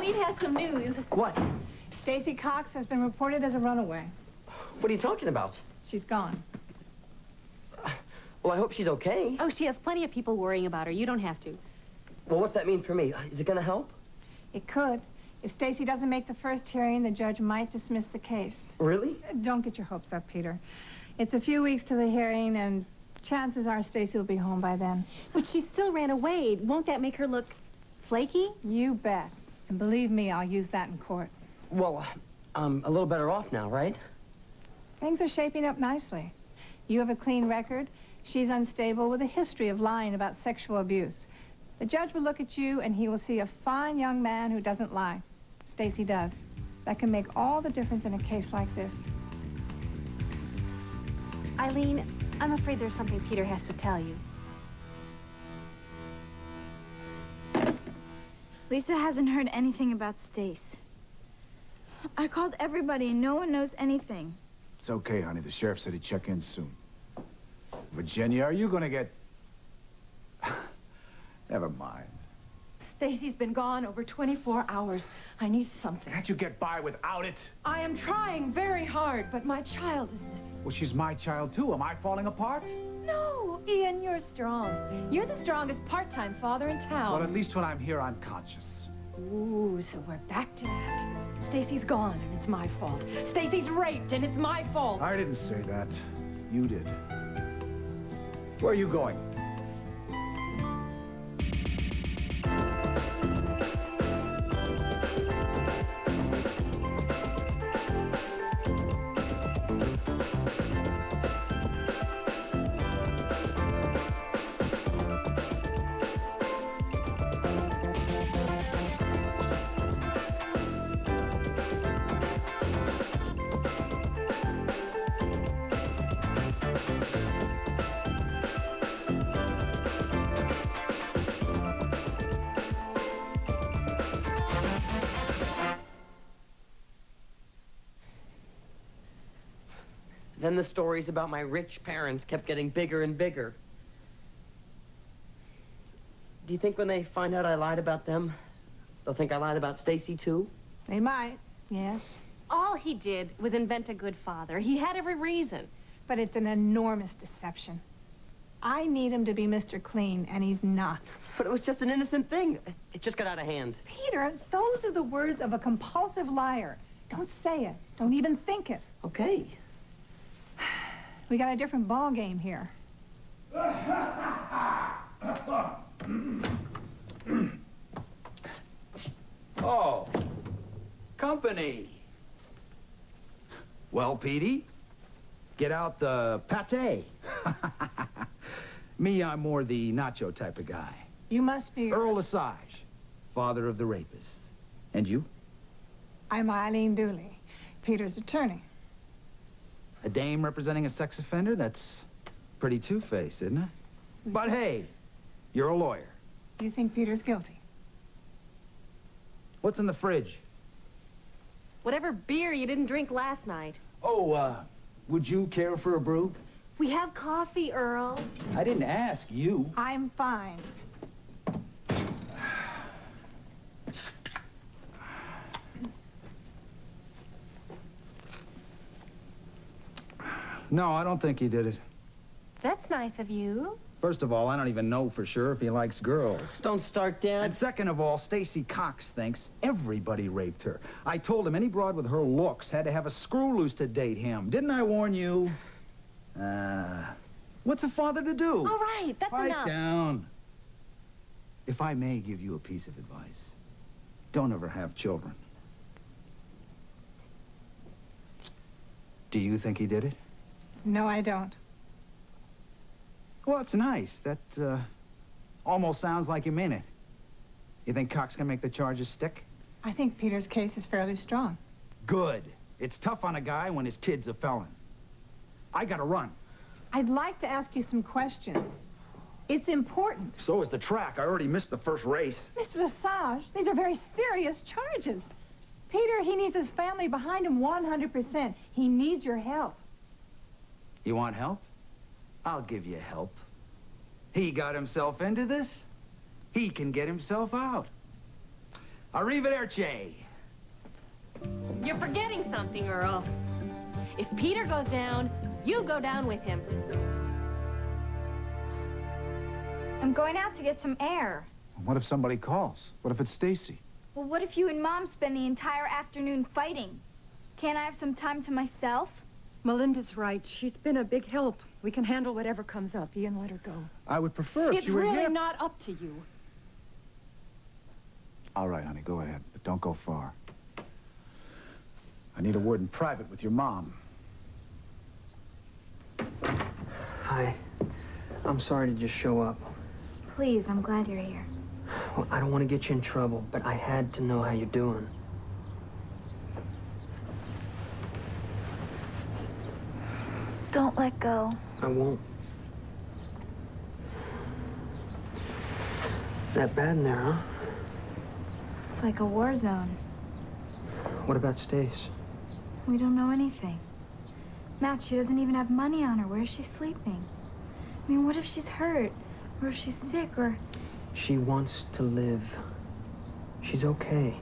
Pete has some news. What? Stacy Cox has been reported as a runaway. What are you talking about? She's gone. Well, I hope she's okay. Oh, she has plenty of people worrying about her. You don't have to. Well, what's that mean for me? Is it gonna help? It could. If Stacy doesn't make the first hearing, the judge might dismiss the case. Really? Don't get your hopes up, Peter. It's a few weeks to the hearing, and chances are Stacy will be home by then. But she still ran away. Won't that make her look flaky? You bet. And believe me, I'll use that in court. Well, I'm a little better off now, right? Things are shaping up nicely. You have a clean record. She's unstable with a history of lying about sexual abuse. The judge will look at you and he will see a fine young man who doesn't lie. Stacy does. That can make all the difference in a case like this. Eileen, I'm afraid there's something Peter has to tell you. Lisa hasn't heard anything about Stace. I called everybody and no one knows anything. It's okay, honey. The sheriff said he'd check in soon. Virginia, are you gonna get... Never mind. Stacy's been gone over 24 hours. I need something. Can't you get by without it? I am trying very hard, but my child is missing. Well, she's my child, too. Am I falling apart? No, Ian, you're strong. You're the strongest part-time father in town. Well, at least when I'm here, I'm conscious. Ooh, so we're back to that. Stacy's gone, and it's my fault. Stacy's raped, and it's my fault. I didn't say that. You did. Where are you going? Then the stories about my rich parents kept getting bigger and bigger. Do you think when they find out I lied about them, they'll think I lied about Stacy, too? They might, yes. All he did was invent a good father. He had every reason. But it's an enormous deception. I need him to be Mr. Clean, and he's not. But it was just an innocent thing. It just got out of hand. Peter, those are the words of a compulsive liar. Don't say it. Don't even think it. Okay. We got a different ball game here. Oh, company. Well, Petey, get out the pate. Me, I'm more the nacho type of guy. You must be... Earl Lesage, father of the rapist. And you? I'm Eileen Dooley, Peter's attorney. A dame representing a sex offender? That's pretty two-faced, isn't it? But hey, you're a lawyer. You think Peter's guilty? What's in the fridge? Whatever beer you didn't drink last night. Oh, would you care for a brew? We have coffee, Earl. I didn't ask you. I'm fine. No, I don't think he did it. That's nice of you. First of all, I don't even know for sure if he likes girls. Don't start, Dad. And second of all, Stacy Cox thinks everybody raped her. I told him any broad with her looks had to have a screw loose to date him. Didn't I warn you? What's a father to do? All right, that's Pipe enough. down. If I may give you a piece of advice, don't ever have children. Do you think he did it? No, I don't. Well, it's nice. That, almost sounds like you mean it. You think Cox can make the charges stick? I think Peter's case is fairly strong. Good. It's tough on a guy when his kid's a felon. I gotta run. I'd like to ask you some questions. It's important. So is the track. I already missed the first race. Mr. Lesage, these are very serious charges. Peter, he needs his family behind him 100%. He needs your help. You want help? I'll give you help. He got himself into this. He can get himself out. Arrivederci. You're forgetting something, Earl. If Peter goes down, you go down with him. I'm going out to get some air. What if somebody calls? What if it's Stacy? Well, what if you and Mom spend the entire afternoon fighting? Can't I have some time to myself? Melinda's right. She's been a big help. We can handle whatever comes up. Ian, let her go. I would prefer if It's she were really here. not up to you. All right, honey, go ahead, but don't go far. I need a word in private with your mom. Hi. I'm sorry to just show up. Please, I'm glad you're here. Well, I don't want to get you in trouble, but I had to know how you're doing. Don't let go. I won't. That bad in there, huh? It's like a war zone. What about Stace? We don't know anything. Matt, she doesn't even have money on her. Where's she sleeping? I mean, what if she's hurt? Or if she's sick, or... She wants to live. She's okay.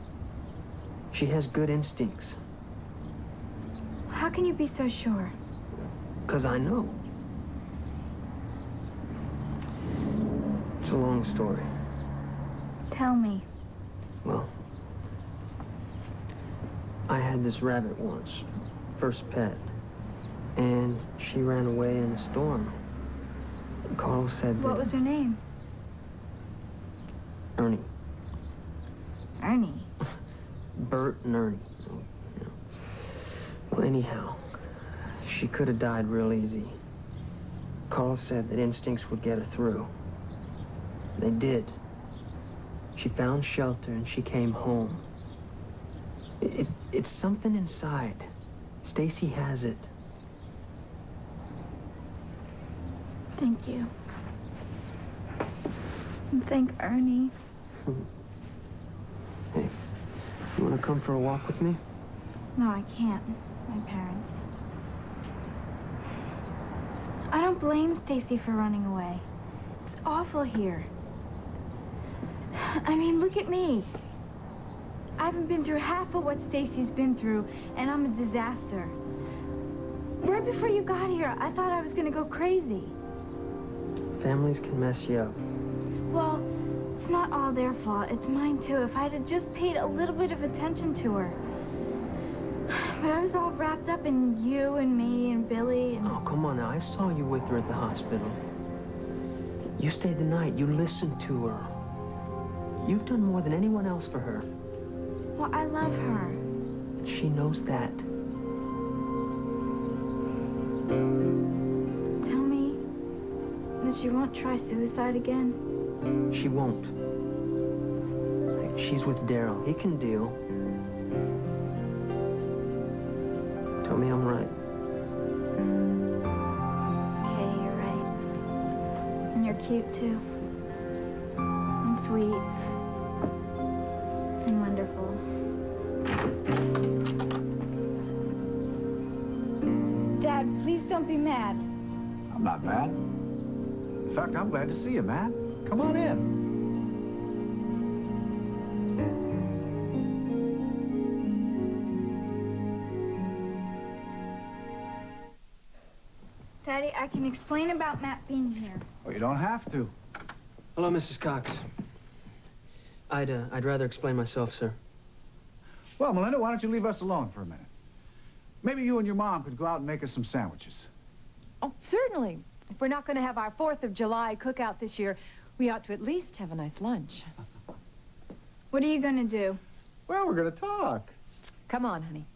She has good instincts. How can you be so sure? 'Cause I know. It's a long story. Tell me. Well, I had this rabbit once, first pet, and she ran away in a storm. Carl said What that was her name? Ernie. Ernie. Bert and Ernie. You know. Well, anyhow, she could have died real easy. Carl said that instincts would get her through. They did. She found shelter and she came home. It's something inside. Stacy has it. Thank you. And thank Ernie. Hey, you want to come for a walk with me? No, I can't. My parents. I don't blame Stacy for running away. It's awful here. I mean, look at me. I haven't been through half of what Stacy's been through, and I'm a disaster. Right before you got here, I thought I was gonna go crazy. Families can mess you up. Well, it's not all their fault. It's mine, too. If I'd have just paid a little bit of attention to her. But I was all wrapped up in you and me and Billy and... Oh, come on now. I saw you with her at the hospital. You stayed the night. You listened to her. You've done more than anyone else for her. Well, I love her. She knows that. Tell me that she won't try suicide again. She won't. She's with Daryl. He can deal. Tell me I'm right. Okay, you're right. And you're cute, too. And sweet. And wonderful. Dad, please don't be mad. I'm not mad. In fact, I'm glad to see you, Matt. Come on in. Daddy, I can explain about Matt being here. Well, you don't have to. Hello, Mrs. Cox. I'd rather explain myself, sir. Well, Melinda, why don't you leave us alone for a minute? Maybe you and your mom could go out and make us some sandwiches. Oh, certainly. If we're not going to have our 4th of July cookout this year, we ought to at least have a nice lunch. What are you gonna do? Well, we're going to talk. Come on, honey.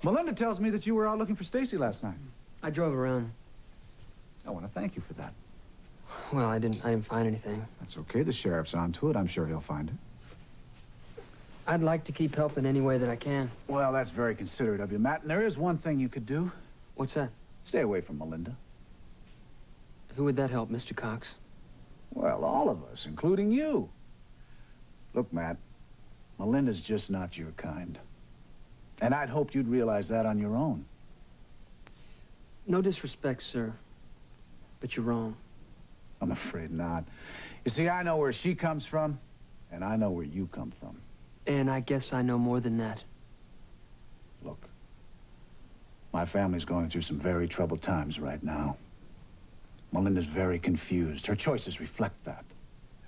Melinda tells me that you were out looking for Stacy last night. I drove around. I want to thank you for that. Well, I didn't find anything. That's okay. The sheriff's onto it. I'm sure he'll find it. I'd like to keep helping any way that I can. Well, that's very considerate of you, Matt. And there is one thing you could do. What's that? Stay away from Melinda. Who would that help, Mr. Cox? Well, all of us, including you. Look, Matt, Melinda's just not your kind. And I'd hoped you'd realize that on your own. No disrespect, sir, but you're wrong. I'm afraid not. You see, I know where she comes from, and I know where you come from. And I guess I know more than that. Look, my family's going through some very troubled times right now. Melinda's very confused. Her choices reflect that.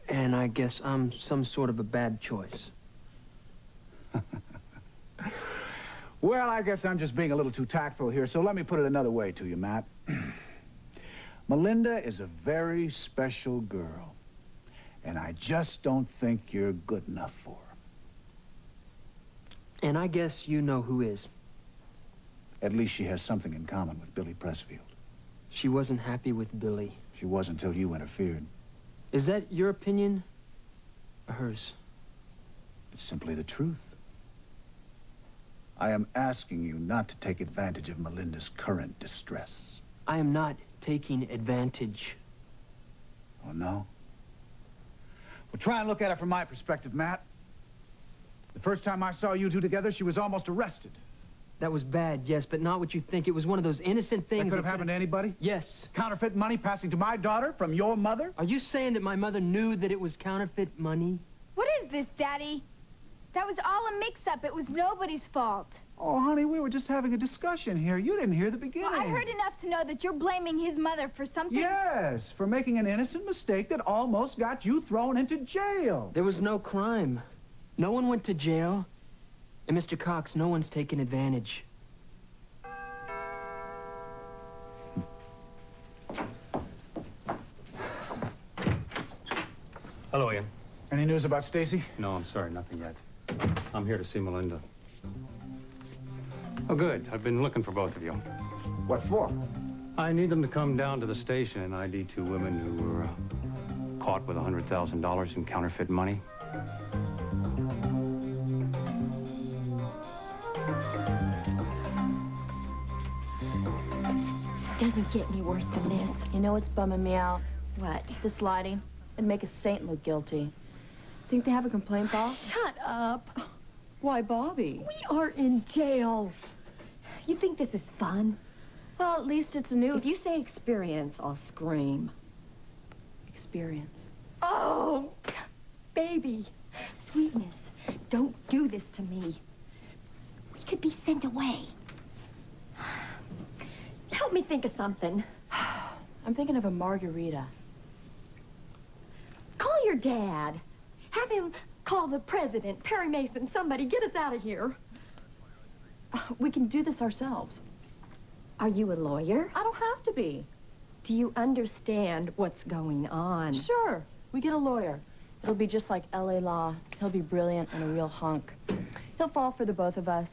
And I guess I'm some sort of a bad choice. Well, I guess I'm just being a little too tactful here, so let me put it another way to you, Matt. Melinda is a very special girl, and I just don't think you're good enough for her. And I guess you know who is. At least she has something in common with Billy Pressfield. She wasn't happy with Billy. She was until you interfered. Is that your opinion or hers? It's simply the truth. I am asking you not to take advantage of Melinda's current distress. I am not taking advantage. Oh, no? Well, try and look at it from my perspective, Matt. The first time I saw you two together, she was almost arrested. That was bad, yes, but not what you think. It was one of those innocent things That could have happened to anybody? Yes. Counterfeit money passing to my daughter from your mother? Are you saying that my mother knew that it was counterfeit money? What is this, Daddy? That was all a mix-up. It was nobody's fault. Oh, honey, we were just having a discussion here. You didn't hear the beginning. Well, I heard enough to know that you're blaming his mother for something... Yes, for making an innocent mistake that almost got you thrown into jail. There was no crime. No one went to jail. And Mr. Cox, no one's taken advantage. Hello, Ian. Any news about Stacy? No, I'm sorry, nothing yet. I'm here to see Melinda. Oh, good. I've been looking for both of you. What for? I need them to come down to the station and ID two women who were caught with $100,000 in counterfeit money. Doesn't get any worse than this. You know what's bumming me out? What? The sliding. It'd make a saint look guilty. Think they have a complaint file? Shut up. Why, Bobby? We are in jail. You think this is fun? Well, at least it's a new If you say experience, I'll scream. experience. Oh, baby. Sweetness, don't do this to me. We could be sent away. Help me think of something. I'm thinking of a margarita. Call your dad. Have him call the president, Perry Mason, somebody. Get us out of here. We can do this ourselves. Are you a lawyer? I don't have to be. Do you understand what's going on? Sure. We get a lawyer. It'll be just like L.A. Law. He'll be brilliant and a real hunk. He'll fall for the both of us.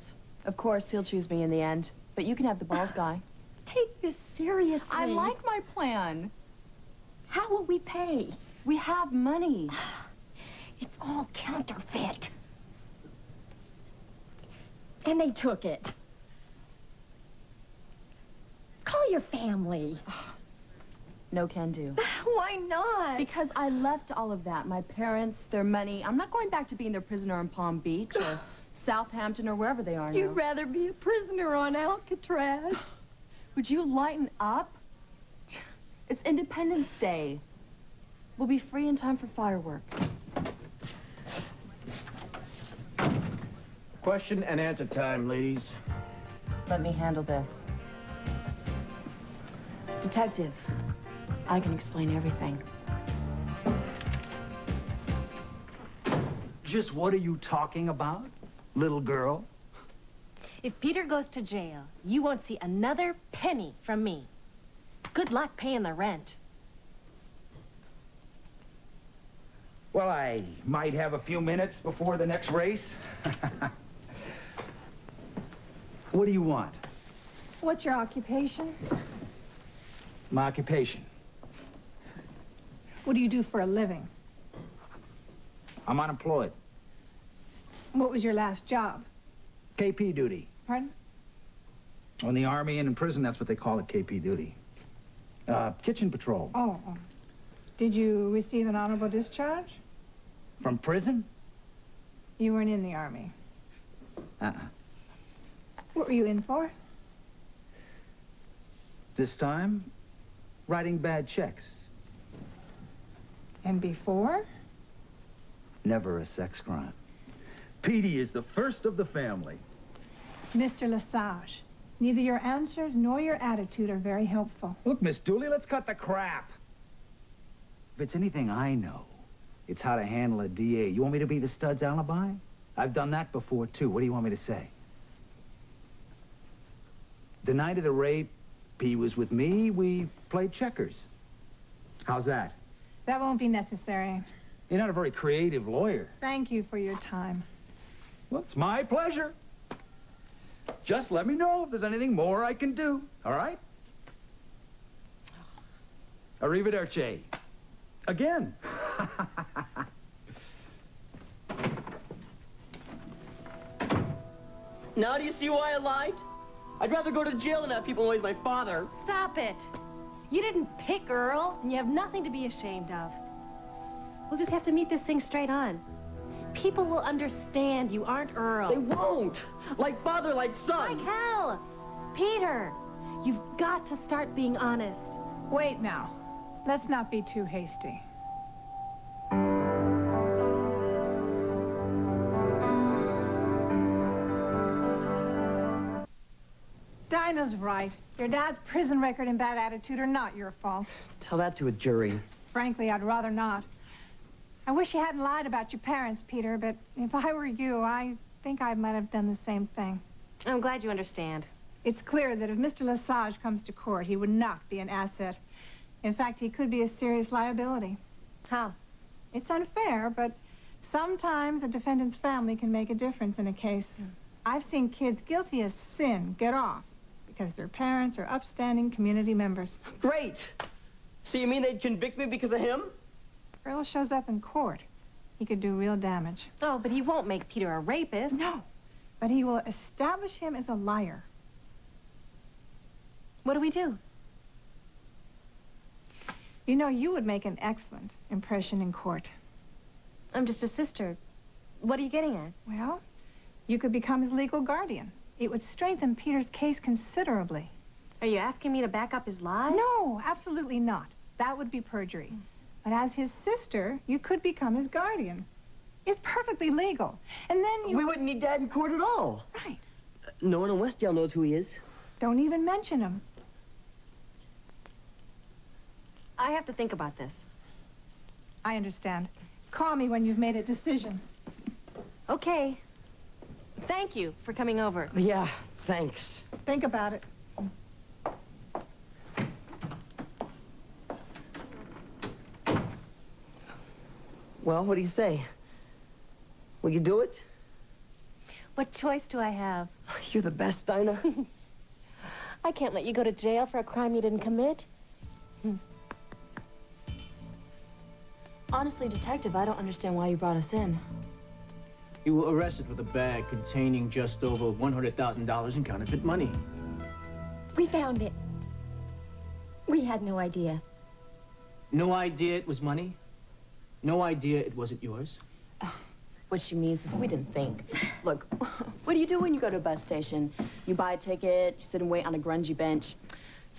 Of course, he'll choose me in the end. But you can have the bald guy. Take this seriously. I like my plan. How will we pay? We have money. It's all counterfeit. And they took it. Call your family. No can do. Why not? Because I left all of that. My parents, their money. I'm not going back to being their prisoner in Palm Beach or Southampton or wherever they are now. You'd rather be a prisoner on Alcatraz. Would you lighten up? It's Independence Day. We'll be free in time for fireworks. Question and answer time, ladies. Let me handle this. Detective, I can explain everything. Just what are you talking about, little girl? If Peter goes to jail, you won't see another penny from me. Good luck paying the rent. Well, I might have a few minutes before the next race. What do you want? What's your occupation? My occupation. What do you do for a living? I'm unemployed. What was your last job? KP duty. Pardon? In the Army and in prison, that's what they call it, KP duty. Kitchen patrol. Oh. Did you receive an honorable discharge? From prison? You weren't in the Army. Uh-uh. What were you in for? This time, writing bad checks. And before? Never a sex crime. Petey is the first of the family. Mr. Lesage, neither your answers nor your attitude are very helpful. Look, Miss Dooley, let's cut the crap. If it's anything I know, it's how to handle a DA. You want me to be the stud's alibi? I've done that before, too. What do you want me to say? The night of the rape, P was with me. We played checkers. How's that? That won't be necessary. You're not a very creative lawyer. Thank you for your time. Well, it's my pleasure. Just let me know if there's anything more I can do, all right? Arrivederci. Again. Now do you see why I lied? I'd rather go to jail than have people know he's my father. Stop it. You didn't pick Earl, and you have nothing to be ashamed of. We'll just have to meet this thing straight on. People will understand you aren't Earl. They won't. Like father, like son. Like hell. Peter, you've got to start being honest. Wait now. Let's not be too hasty. Dinah's right. Your dad's prison record and bad attitude are not your fault. Tell that to a jury. Frankly, I'd rather not. I wish you hadn't lied about your parents, Peter, but if I were you, I think I might have done the same thing. I'm glad you understand. It's clear that if Mr. Lesage comes to court, he would not be an asset. In fact, he could be a serious liability. How? It's unfair, but sometimes a defendant's family can make a difference in a case. I've seen kids guilty of sin get off because their parents are upstanding community members. Great. So you mean they'd convict me because of him? If Earl shows up in court, he could do real damage. Oh, but he won't make Peter a rapist. No, but he will establish him as a liar. What do we do? You know, you would make an excellent impression in court. I'm just a sister. What are you getting at? Well, you could become his legal guardian. It would strengthen Peter's case considerably. Are you asking me to back up his lies? No, absolutely not. That would be perjury. But as his sister, you could become his guardian. It's perfectly legal. And then you... We wouldn't need Dad in court at all. Right. No one in Westdale knows who he is. Don't even mention him. I have to think about this. I understand. Call me when you've made a decision. Okay. Thank you for coming over. Yeah, thanks. Think about it. Well, what do you say? Will you do it? What choice do I have? You're the best, Dinah. I can't let you go to jail for a crime you didn't commit. Honestly, Detective, I don't understand why you brought us in. You were arrested with a bag containing just over $100,000 in counterfeit money. We found it. We had no idea. No idea it was money? No idea it wasn't yours? What she means is we didn't think. Look, what do you do when you go to a bus station? You buy a ticket, you sit and wait on a grungy bench.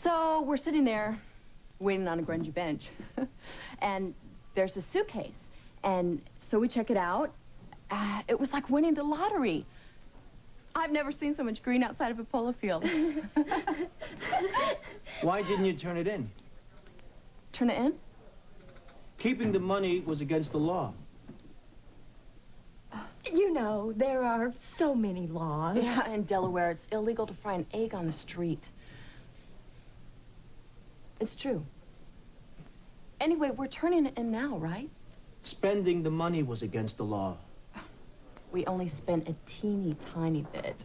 So we're sitting there waiting on a grungy bench. And there's a suitcase. And so we check it out. It was like winning the lottery. I've never seen so much green outside of a polo field. Why didn't you turn it in? Turn it in? Keeping the money was against the law. You know, there are so many laws. Yeah, in Delaware, it's illegal to fry an egg on the street. It's true. Anyway, we're turning it in now, right? Spending the money was against the law. We only spent a teeny tiny bit.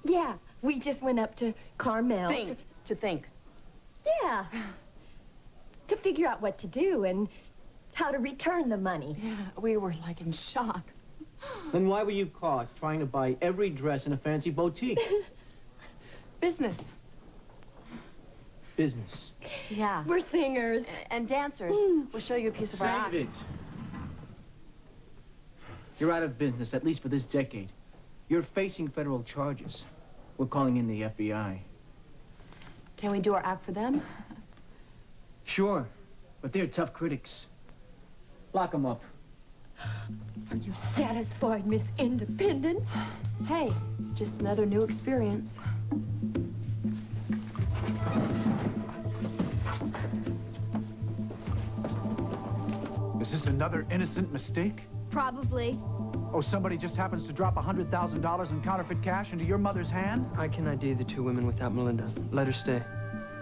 Yeah, we just went up to Carmel. To think. Yeah. To figure out what to do and how to return the money. Yeah, we were like in shock. Then why were you caught trying to buy every dress in a fancy boutique? Business. Business. Yeah. We're singers. And dancers. We'll show you a piece of our act. Save it. You're out of business, at least for this decade. You're facing federal charges. We're calling in the FBI. Can we do our act for them? Sure, but they're tough critics. Lock him up. Are you satisfied, Miss Independent? Hey, just another new experience. Is this another innocent mistake? Probably. Oh, somebody just happens to drop $100,000 in counterfeit cash into your mother's hand? I can ID the two women without Melinda. Let her stay.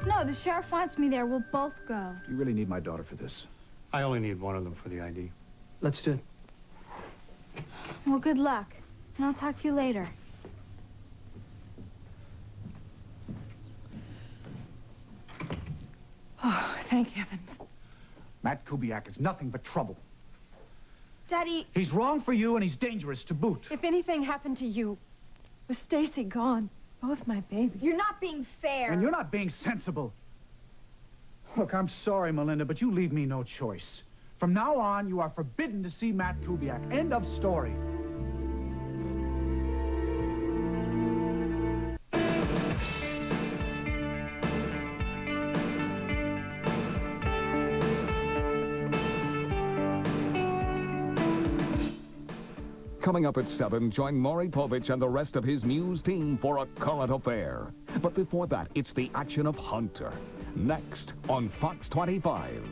No, the sheriff wants me there. We'll both go. Do you really need my daughter for this? I only need one of them for the ID. Let's do it. Well, good luck. And I'll talk to you later. Oh, thank heavens. Matt Kubiak is nothing but trouble. Daddy... He's wrong for you, and he's dangerous to boot. If anything happened to you, with Stacy gone, both my babies. You're not being fair. And you're not being sensible. Look, I'm sorry, Melinda, but you leave me no choice. From now on, you are forbidden to see Matt Kubiak. End of story. Coming up at 7, join Maury Povich and the rest of his news team for a current affair. But before that, it's the action of Hunter. Next on Fox 25.